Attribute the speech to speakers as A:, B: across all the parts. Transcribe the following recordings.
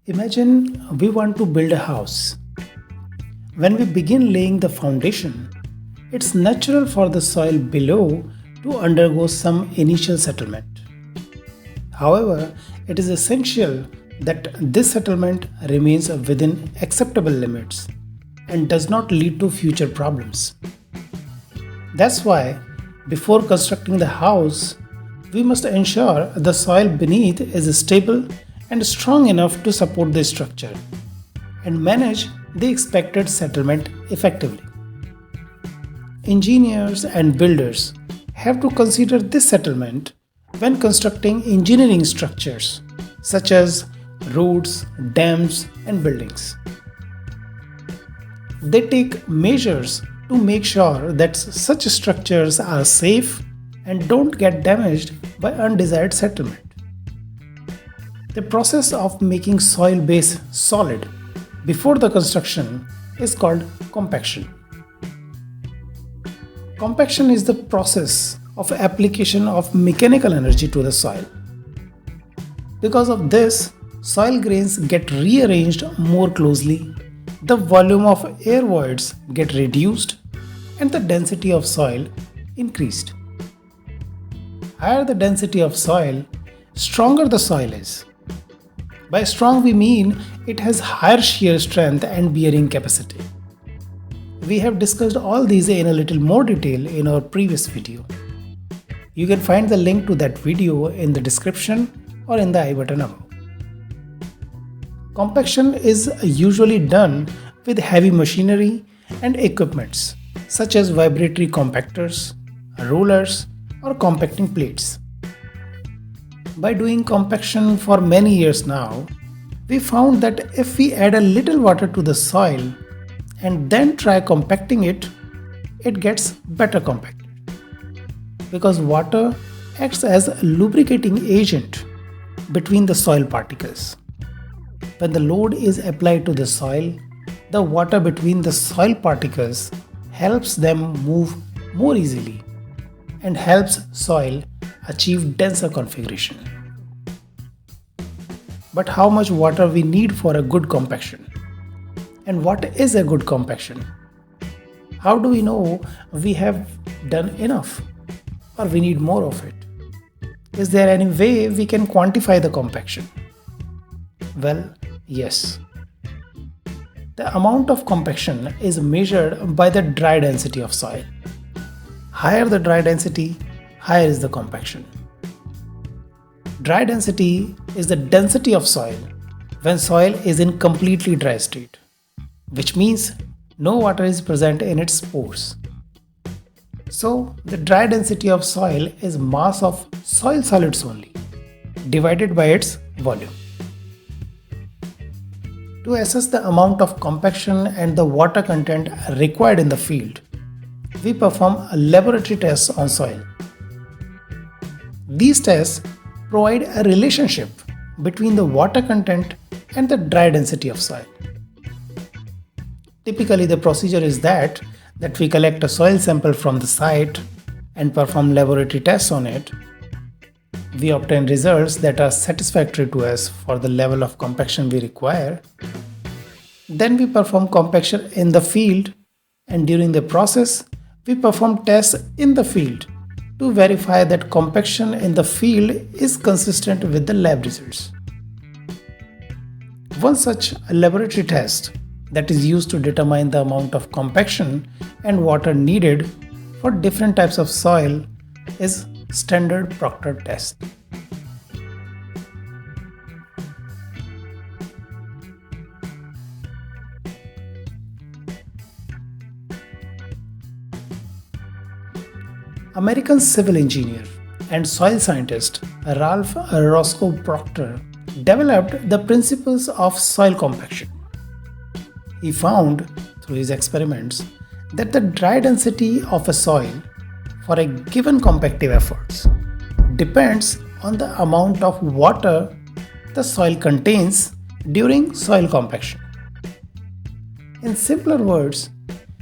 A: Imagine we want to build a house. When we begin laying the foundation, it's natural for the soil below to undergo some initial settlement. However, it is essential that this settlement remains within acceptable limits and does not lead to future problems. That's why, before constructing the house, we must ensure the soil beneath is stable and strong enough to support the structure and manage the expected settlement effectively. Engineers and builders have to consider this settlement when constructing engineering structures such as roads, dams, and buildings. They take measures to make sure that such structures are safe and don't get damaged by undesired settlement. The process of making soil base solid before the construction is called compaction. Compaction is the process of application of mechanical energy to the soil. Because of this, soil grains get rearranged more closely, the volume of air voids get reduced, and the density of soil increased. Higher the density of soil, stronger the soil is. By strong we mean it has higher shear strength and bearing capacity. We have discussed all these in a little more detail in our previous video. You can find the link to that video in the description or in the I button above. Compaction is usually done with heavy machinery and equipments such as vibratory compactors, rollers, or compacting plates. By doing compaction for many years now, we found that if we add a little water to the soil and then try compacting it, it gets better compacted. Because water acts as a lubricating agent between the soil particles. When the load is applied to the soil, the water between the soil particles helps them move more easily and helps soil achieve denser configuration. But how much water we need for a good compaction? And what is a good compaction? How do we know we have done enough or we need more of it? Is there any way we can quantify the compaction? Well, yes. The amount of compaction is measured by the dry density of soil. Higher the dry density, higher is the compaction. Dry density is the density of soil when soil is in completely dry state, which means no water is present in its pores. So, the dry density of soil is mass of soil solids only, divided by its volume. To assess the amount of compaction and the water content required in the field, we perform a laboratory tests on soil. These tests provide a relationship between the water content and the dry density of soil. Typically, the procedure is that we collect a soil sample from the site and perform laboratory tests on it. We obtain results that are satisfactory to us for the level of compaction we require. Then we perform compaction in the field, and during the process, we perform tests in the field to verify that compaction in the field is consistent with the lab results. One such laboratory test that is used to determine the amount of compaction and water needed for different types of soil is standard Proctor test. American civil engineer and soil scientist Ralph Roscoe Proctor developed the principles of soil compaction. He found, through his experiments, that the dry density of a soil for a given compactive efforts depends on the amount of water the soil contains during soil compaction. In simpler words,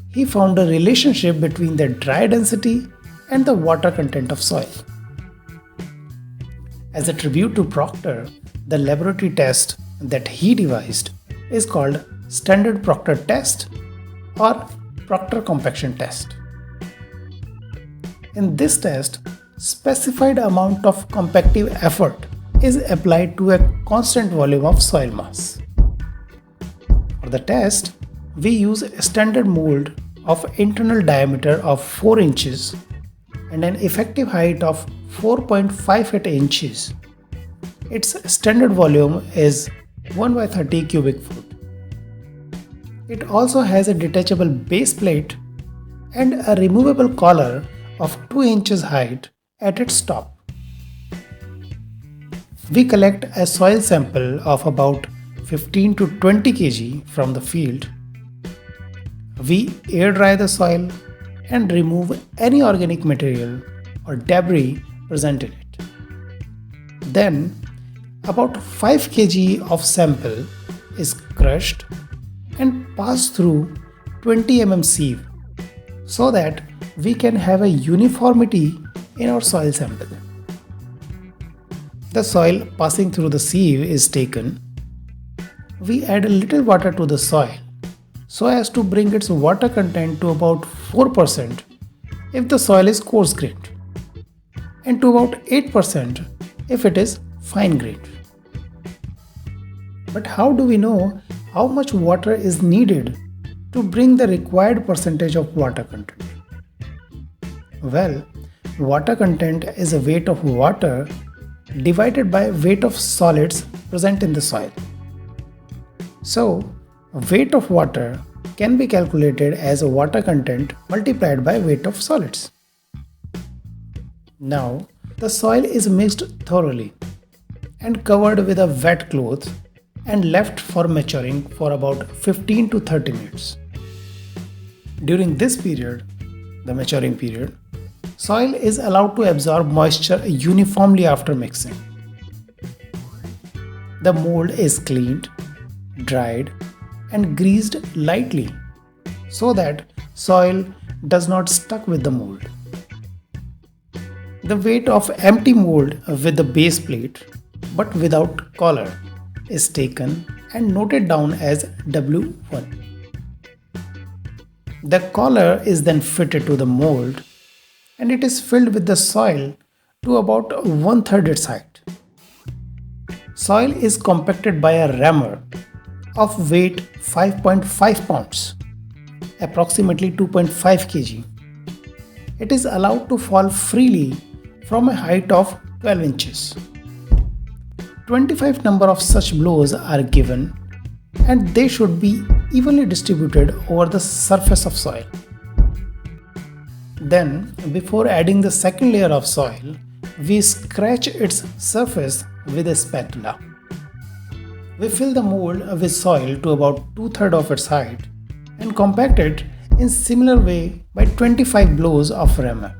A: he found a relationship between the dry density and the water content of soil. As a tribute to Proctor, the laboratory test that he devised is called Standard Proctor Test or Proctor Compaction Test. In this test, specified amount of compactive effort is applied to a constant volume of soil mass. For the test, we use a standard mold of internal diameter of 4 inches and an effective height of 4.58 inches. Its standard volume is 1/30 cubic foot. It also has a detachable base plate and a removable collar of 2 inches height at its top. We collect a soil sample of about 15 to 20 kg from the field. We air dry the soil and remove any organic material or debris present in it. Then, about 5 kg of sample is crushed and passed through 20 mm sieve so that we can have a uniformity in our soil sample. The soil passing through the sieve is taken. We add a little water to the soil so as to bring its water content to about 4% if the soil is coarse grained and to about 8% if it is fine grained. But how do we know how much water is needed to bring the required percentage of water content? Well, water content is a weight of water divided by weight of solids present in the soil. So, weight of water can be calculated as water content multiplied by weight of solids. Now, the soil is mixed thoroughly and covered with a wet cloth and left for maturing for about 15 to 30 minutes. During this period, the maturing period, soil is allowed to absorb moisture uniformly after mixing. The mold is cleaned, dried, and greased lightly so that soil does not stuck with the mold. The weight of empty mold with the base plate but without collar is taken and noted down as W1. The collar is then fitted to the mold and it is filled with the soil to about 1/3 its height. Soil is compacted by a rammer of weight 5.5 pounds, approximately 2.5 kg. It is allowed to fall freely from a height of 12 inches. 25 number of such blows are given and they should be evenly distributed over the surface of soil. Then, before adding the second layer of soil, we scratch its surface with a spatula. We fill the mold with soil to about 2/3 of its height and compact it in similar way by 25 blows of rammer.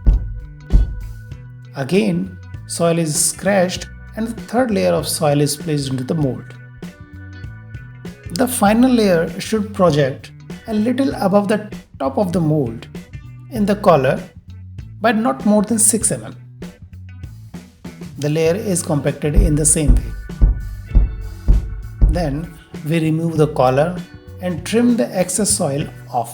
A: Again, soil is scratched and the third layer of soil is placed into the mold. The final layer should project a little above the top of the mold in the collar by not more than 6 mm. The layer is compacted in the same way. Then we remove the collar and trim the excess soil off.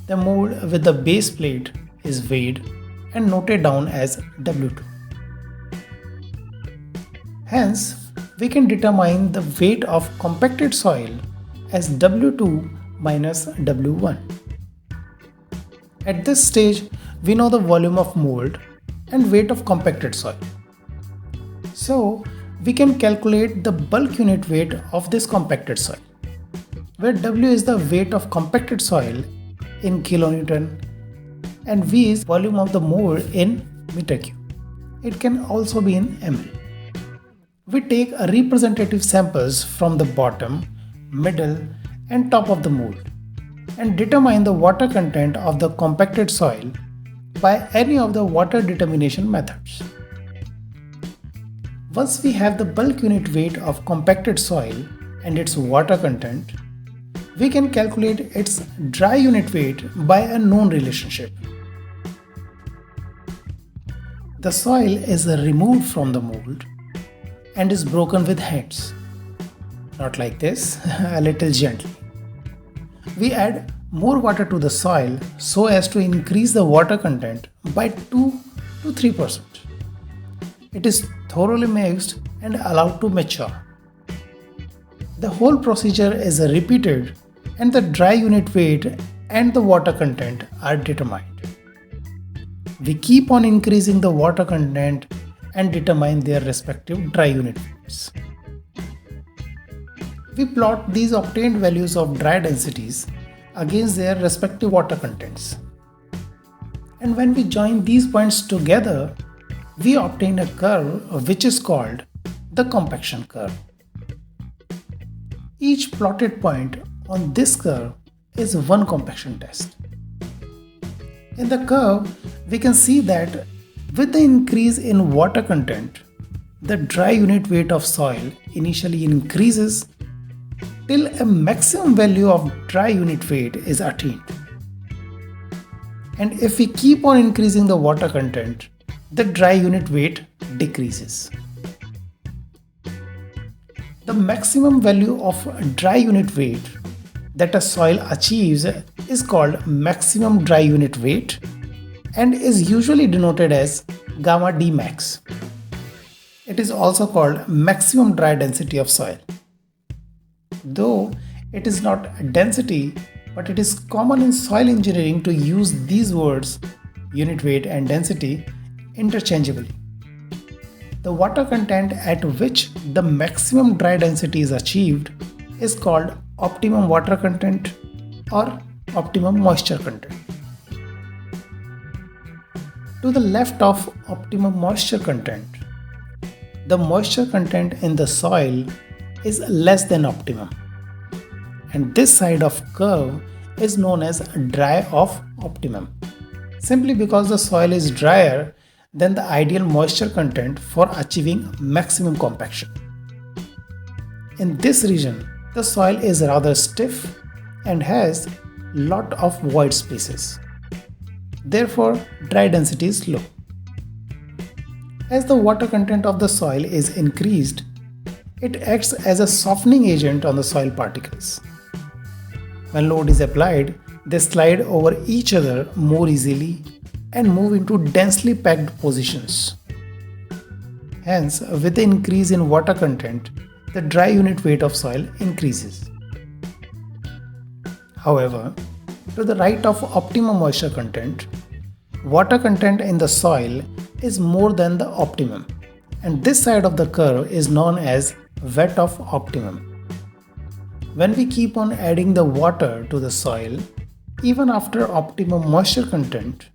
A: The mold with the base plate is weighed and noted down as W2. Hence, we can determine the weight of compacted soil as W2 minus W1. At this stage, we know the volume of mold and weight of compacted soil. So, we can calculate the bulk unit weight of this compacted soil, where W is the weight of compacted soil in kilonewton and V is volume of the mold in meter cube. It can also be in ml. We take a representative samples from the bottom, middle and top of the mold and determine the water content of the compacted soil by any of the water determination methods. Once we have the bulk unit weight of compacted soil and its water content, we can calculate its dry unit weight by a known relationship. The soil is removed from the mold and is broken with hands. Not like this, a little gently. We add more water to the soil so as to increase the water content by 2 to 3%. It is thoroughly mixed and allowed to mature. The whole procedure is repeated and the dry unit weight and the water content are determined. We keep on increasing the water content and determine their respective dry unit weights. We plot these obtained values of dry densities against their respective water contents. And when we join these points together, we obtain a curve which is called the compaction curve. Each plotted point on this curve is one compaction test. In the curve, we can see that with the increase in water content, the dry unit weight of soil initially increases till a maximum value of dry unit weight is attained. And if we keep on increasing the water content, the dry unit weight decreases. The maximum value of dry unit weight that a soil achieves is called maximum dry unit weight and is usually denoted as gamma D max. It is also called maximum dry density of soil. Though it is not density, but it is common in soil engineering to use these words unit weight and density interchangeably. The water content at which the maximum dry density is achieved is called optimum water content or optimum moisture content. To the left of optimum moisture content, the moisture content in the soil is less than optimum, and this side of curve is known as dry of optimum, simply because the soil is drier than the ideal moisture content for achieving maximum compaction. In this region, the soil is rather stiff and has lot of void spaces. Therefore, dry density is low. As the water content of the soil is increased, it acts as a softening agent on the soil particles. When load is applied, they slide over each other more easily and move into densely packed positions. Hence, with the increase in water content, the dry unit weight of soil increases. However, to the right of optimum moisture content, water content in the soil is more than the optimum, and this side of the curve is known as wet of optimum. When we keep on adding the water to the soil, even after optimum moisture content,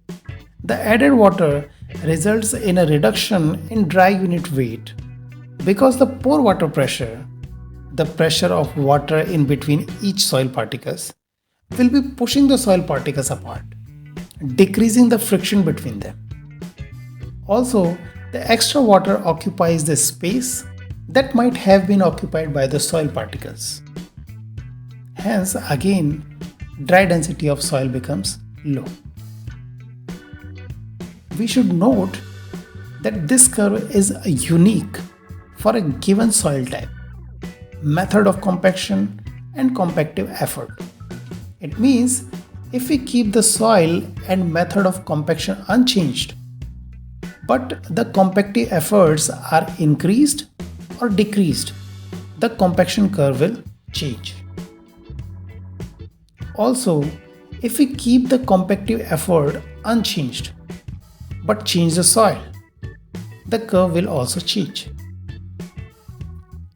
A: the added water results in a reduction in dry unit weight because the pore water pressure, the pressure of water in between each soil particles, will be pushing the soil particles apart, decreasing the friction between them. Also, the extra water occupies the space that might have been occupied by the soil particles. Hence, again, dry density of soil becomes low. We should note that this curve is unique for a given soil type, method of compaction, and compactive effort. It means if we keep the soil and method of compaction unchanged, but the compactive efforts are increased or decreased, the compaction curve will change. Also, if we keep the compactive effort unchanged, but change the soil, the curve will also change.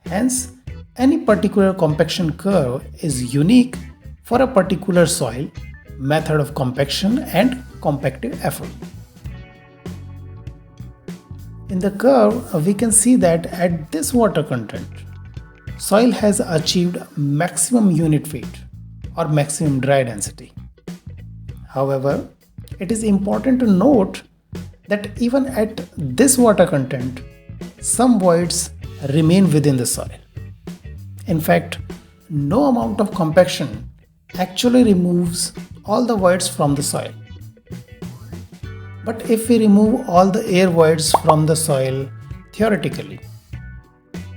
A: Hence, any particular compaction curve is unique for a particular soil, method of compaction, and compactive effort. In the curve, we can see that at this water content, soil has achieved maximum unit weight or maximum dry density. However, it is important to note that even at this water content, some voids remain within the soil. In fact, no amount of compaction actually removes all the voids from the soil. But if we remove all the air voids from the soil theoretically,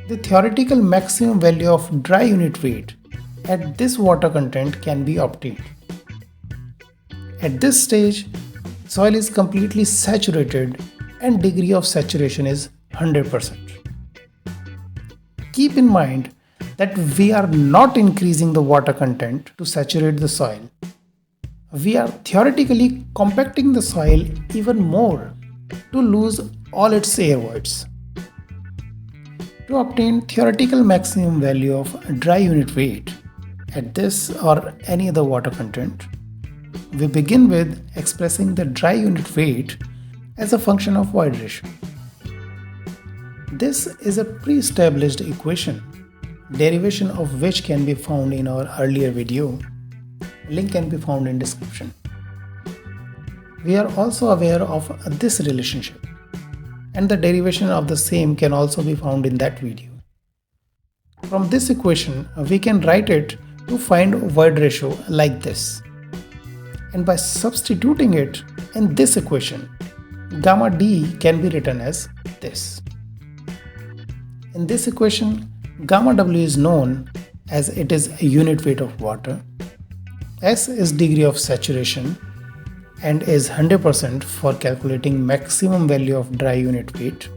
A: The theoretical maximum value of dry unit weight at this water content can be obtained. At this stage, soil is completely saturated and degree of saturation is 100%. Keep in mind that we are not increasing the water content to saturate the soil. We are theoretically compacting the soil even more to lose all its air voids. To obtain theoretical maximum value of dry unit weight at this or any other water content, we begin with expressing the dry unit weight as a function of void ratio. This is a pre-established equation, derivation of which can be found in our earlier video. Link can be found in description. We are also aware of this relationship, and the derivation of the same can also be found in that video. From this equation, we can write it to find void ratio like this. And by substituting it in this equation, gamma d can be written as this. In this equation, gamma w is known as it is a unit weight of water, S is degree of saturation, and is 100% for calculating maximum value of dry unit weight.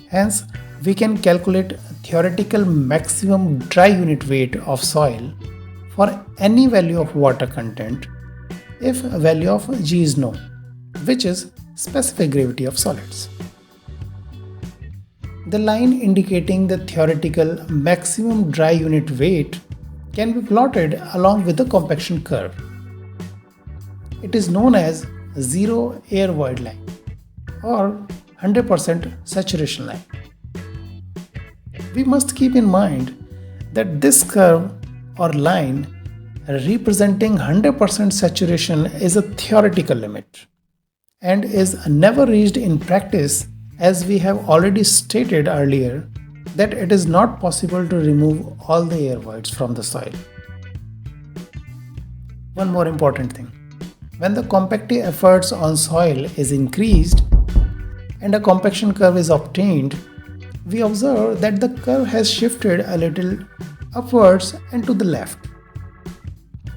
A: Hence, we can calculate theoretical maximum dry unit weight of soil for any value of water content if a value of G is known, which is specific gravity of solids. The line indicating the theoretical maximum dry unit weight can be plotted along with the compaction curve. It is known as zero air void line or 100% saturation line. We must keep in mind that this curve or line representing 100% saturation is a theoretical limit and is never reached in practice, as we have already stated earlier that it is not possible to remove all the air voids from the soil. One more important thing. When the compacting efforts on soil is increased and a compaction curve is obtained, we observe that the curve has shifted a little upwards and to the left.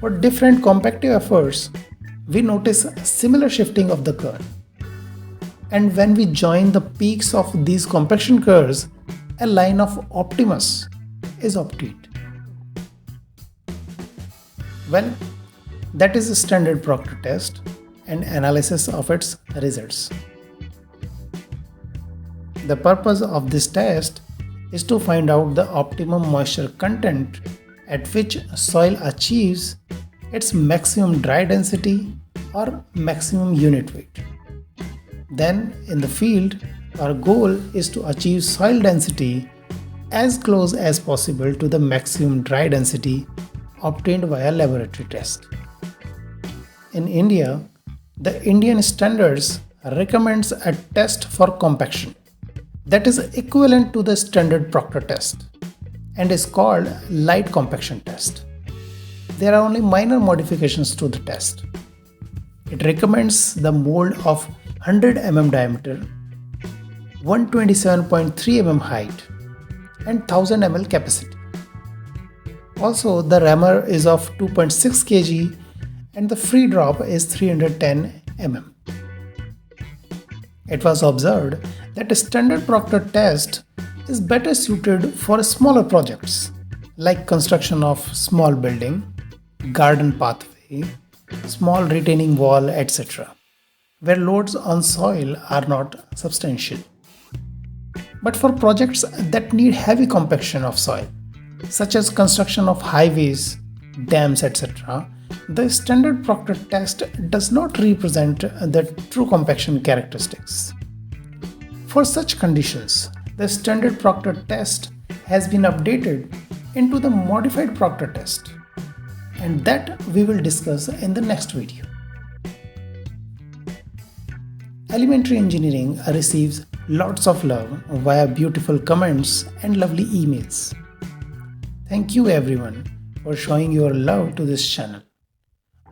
A: For different compactive efforts, we notice similar shifting of the curve. And when we join the peaks of these compaction curves, a line of optimus is obtained. Well, that is a standard Proctor test and analysis of its results. The purpose of this test is to find out the optimum moisture content at which soil achieves its maximum dry density or maximum unit weight. Then in the field, our goal is to achieve soil density as close as possible to the maximum dry density obtained via laboratory test. In India, the Indian standards recommends a test for compaction that is equivalent to the standard Proctor test and is called light compaction test. There are only minor modifications to the test. It recommends the mold of 100 mm diameter, 127.3 mm height, and 1000 ml capacity. Also, the rammer is of 2.6 kg and the free drop is 310 mm. It was observed that a standard Proctor test is better suited for smaller projects like construction of small building, garden pathway, small retaining wall, etc., where loads on soil are not substantial. But for projects that need heavy compaction of soil, such as construction of highways, dams, etc., the standard Proctor test does not represent the true compaction characteristics. For such conditions, the standard Proctor test has been updated into the modified Proctor test, and that we will discuss in the next video. Elementary engineering receives lots of love via beautiful comments and lovely emails. Thank you everyone for showing your love to this channel.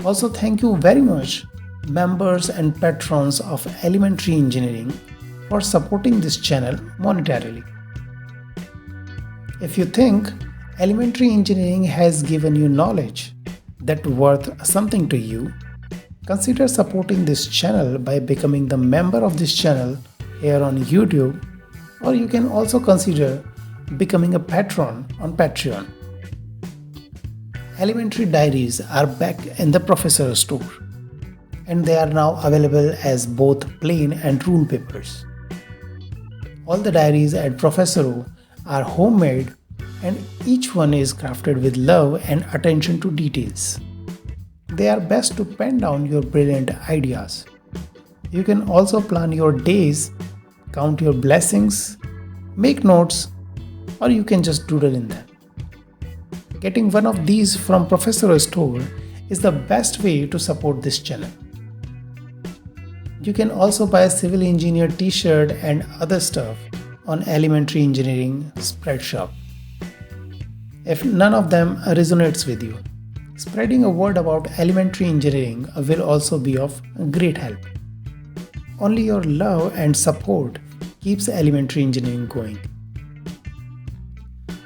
A: Also, thank you very much members and patrons of elementary engineering for supporting this channel monetarily. If you think elementary engineering has given you knowledge that worth something to you, consider supporting this channel by becoming the member of this channel here on YouTube, or you can also consider becoming a patron on Patreon. Elementary diaries are back in the Professor store, and they are now available as both plain and rule papers. All the diaries at Professor are homemade, and each one is crafted with love and attention to details. They are best to pen down your brilliant ideas. You can also plan your days, count your blessings, make notes, or you can just doodle in them. Getting one of these from Professor Store is the best way to support this channel. You can also buy a civil engineer t-shirt and other stuff on Elementary Engineering Spreadshop. If none of them resonates with you, spreading a word about elementary engineering will also be of great help. Only your love and support keeps elementary engineering going.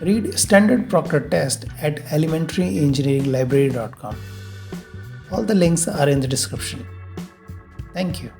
A: Read Standard Proctor Test at elementaryengineeringlibrary.com. All the links are in the description. Thank you.